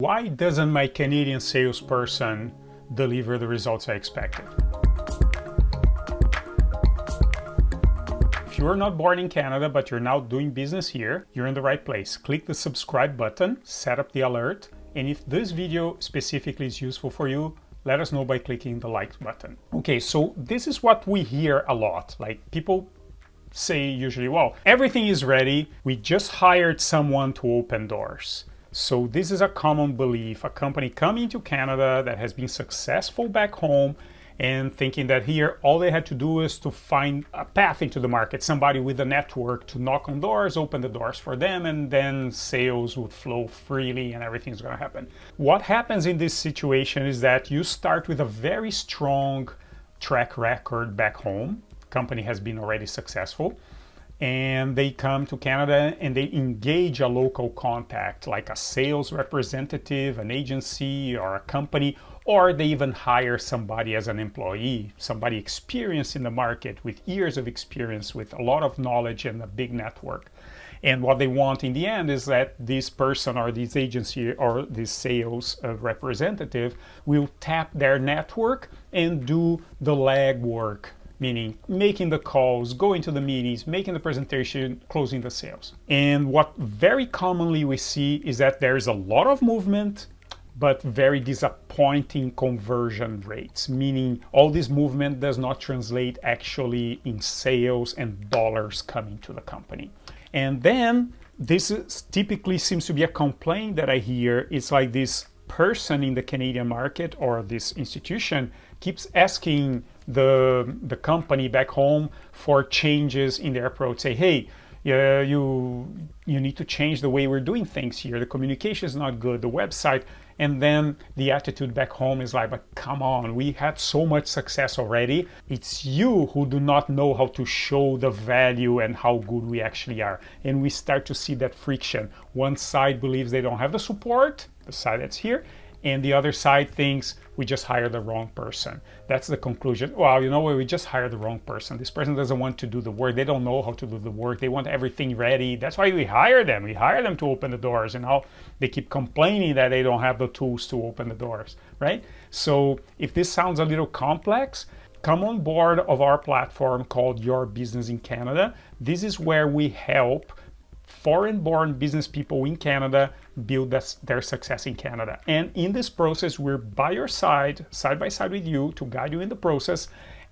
Why doesn't my Canadian salesperson deliver the results I expected? If you are not born in Canada, but you're now doing business here, you're in the right place. Click the subscribe button, set up the alert, and if this video specifically is useful for you, let us know by clicking the like button. Okay, so this is what we hear a lot. Like people say usually, well, everything is ready. We just hired someone to open doors. So this is a common belief, a company coming to Canada that has been successful back home and thinking that here all they had to do is to find a path into the market, somebody with a network to knock on doors, open the doors for them, and then sales would flow freely and everything's going to happen. What happens in this situation is that you start with a very strong track record back home. Company has been already successful, and they come to Canada and they engage a local contact like a sales representative, an agency or a company, or they even hire somebody as an employee, somebody experienced in the market with years of experience, with a lot of knowledge and a big network. And what they want in the end is that this person or this agency or this sales representative will tap their network and do the legwork, meaning making the calls, going to the meetings, making the presentation, closing the sales. And what very commonly we see is that there is a lot of movement, but very disappointing conversion rates, meaning all this movement does not translate actually in sales and dollars coming to the company. And then this typically seems to be a complaint that I hear. It's like this person in the Canadian market or this institution keeps asking the company back home for changes in their approach. Say, hey, you need to change the way we're doing things here. The communication is not good, the website. And then the attitude back home is like, but come on, we had so much success already. It's you who do not know how to show the value and how good we actually are. And we start to see that friction. One side believes they don't have the support, the side that's here, and the other side thinks we just hired the wrong person. That's the conclusion. Well, you know what? We just hired the wrong person. This person doesn't want to do the work. They don't know how to do the work. They want everything ready. That's why we hire them. We hire them to open the doors. And now they keep complaining that they don't have the tools to open the doors, right? So if this sounds a little complex, come on board of our platform called Your Business in Canada. This is where we help foreign-born business people in Canada build their success in Canada. And in this process, we're by your side by side with you to guide you in the process.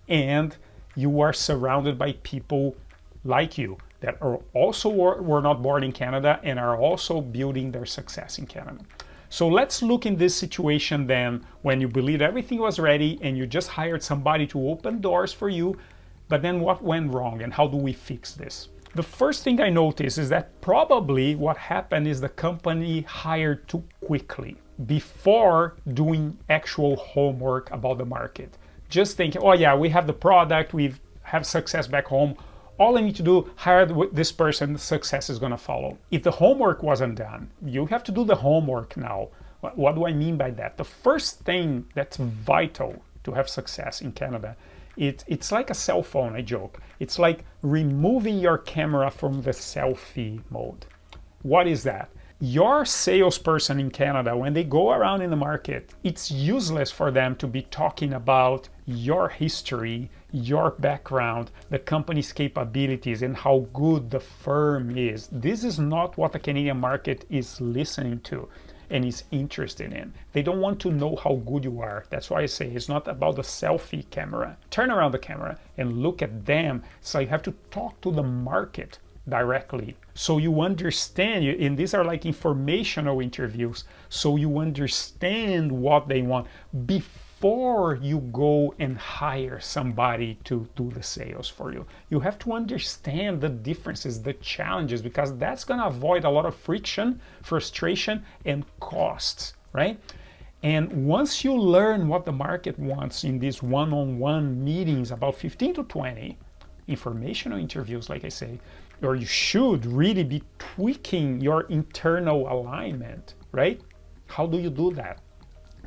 And you are surrounded by people like you that are also were not born in Canada and are also building their success in Canada. So let's look in this situation then when you believe everything was ready and you just hired somebody to open doors for you. But then what went wrong and how do we fix this? The first thing I noticed is that probably what happened is the company hired too quickly before doing actual homework about the market. Just thinking, oh yeah, we have the product, we have success back home. All I need to do, hire this person, the success is going to follow. If the homework wasn't done, you have to do the homework now. What do I mean by that? The first thing that's vital to have success in Canada, it's like a cell phone, I joke. It's like removing your camera from the selfie mode. What is that? Your salesperson in Canada, when they go around in the market, it's useless for them to be talking about your history, your background, the company's capabilities, and how good the firm is. This is not what the Canadian market is listening to and is interested in. They don't want to know how good you are. That's why I say it's not about the selfie camera. Turn around the camera and look at them. So you have to talk to the market directly. So you understand, and these are like informational interviews, so you understand what they want before you go and hire somebody to do the sales for you. You have to understand the differences, the challenges, because that's going to avoid a lot of friction, frustration, and costs, right? And once you learn what the market wants in these one-on-one meetings, about 15 to 20 informational interviews, like I say, or you should really be tweaking your internal alignment, right? How do you do that?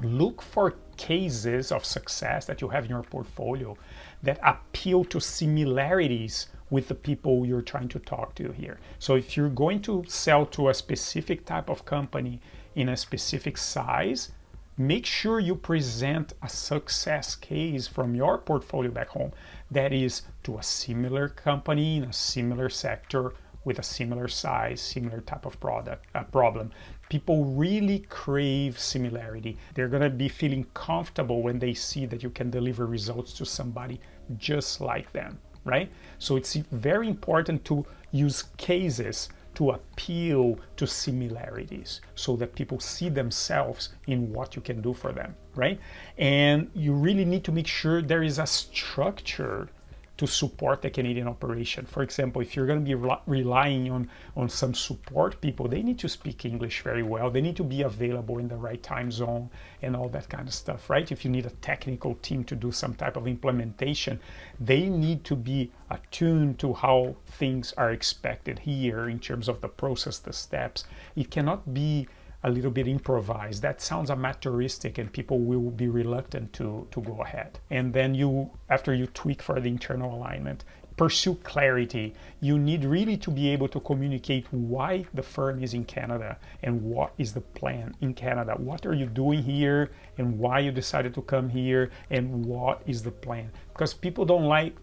Look for cases of success that you have in your portfolio that appeal to similarities with the people you're trying to talk to here. So if you're going to sell to a specific type of company in a specific size, make sure you present a success case from your portfolio back home that is to a similar company in a similar sector with a similar size, similar type of problem. People really crave similarity. They're going to be feeling comfortable when they see that you can deliver results to somebody just like them, right? So it's very important to use cases to appeal to similarities so that people see themselves in what you can do for them, right? And you really need to make sure there is a structure to support the Canadian operation. For example, if you're going to be relying on some support people, they need to speak English very well. They need to be available in the right time zone and all that kind of stuff, right? If you need a technical team to do some type of implementation, they need to be attuned to how things are expected here in terms of the process, the steps. It cannot be a little bit improvised. That sounds amateuristic and people will be reluctant to go ahead. And then after you tweak for the internal alignment, pursue clarity. You need really to be able to communicate why the firm is in Canada and what is the plan in Canada. What are you doing here and why you decided to come here and what is the plan? Because people don't like,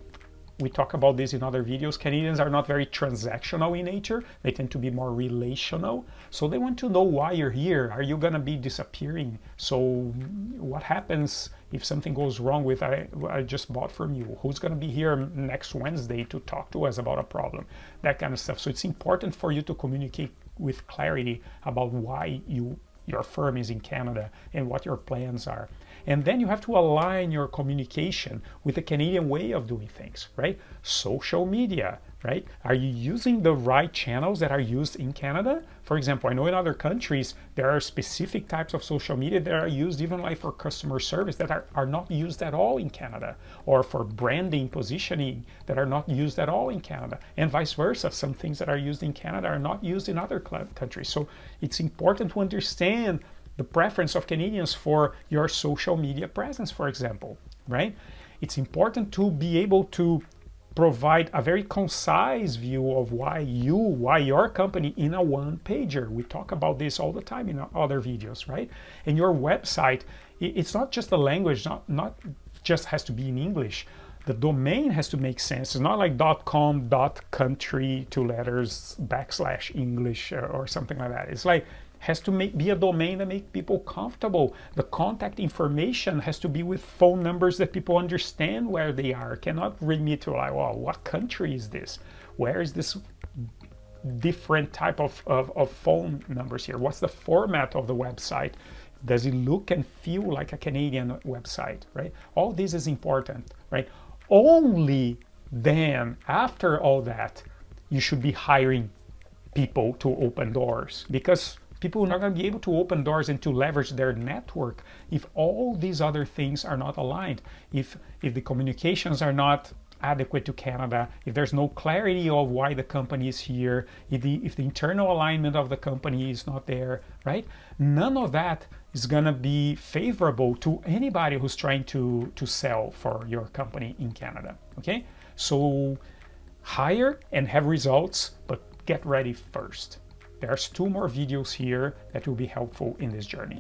we talk about this in other videos, Canadians are not very transactional in nature. They tend to be more relational. So they want to know why you're here. Are you going to be disappearing? So what happens if something goes wrong with I just bought from you? Who's going to be here next Wednesday to talk to us about a problem? That kind of stuff. So it's important for you to communicate with clarity about why your firm is in Canada and what your plans are. And then you have to align your communication with the Canadian way of doing things, right? Social media, right? Are you using the right channels that are used in Canada? For example, I know in other countries, there are specific types of social media that are used even like for customer service that are not used at all in Canada, or for branding, positioning that are not used at all in Canada, and vice versa. Some things that are used in Canada are not used in other countries. So it's important to understand the preference of Canadians for your social media presence, for example, right? It's important to be able to provide a very concise view of why your company in a one-pager. We talk about this all the time in other videos, right? And your website, it's not just the language, not just has to be in English. The domain has to make sense. It's not like .com, .country, 2 letters, / English or something like that. It's like, has to be a domain that makes people comfortable. The contact information has to be with phone numbers that people understand where they are. Cannot read me to like, well, what country is this? Where is this different type of phone numbers here? What's the format of the website? Does it look and feel like a Canadian website, right? All this is important, right? Only then, after all that, you should be hiring people to open doors, because people are not going to be able to open doors and to leverage their network if all these other things are not aligned. If the communications are not adequate to Canada, if there's no clarity of why the company is here, if the internal alignment of the company is not there, right? None of that is going to be favorable to anybody who's trying to sell for your company in Canada, okay? So hire and have results, but get ready first. There's 2 more videos here that will be helpful in this journey.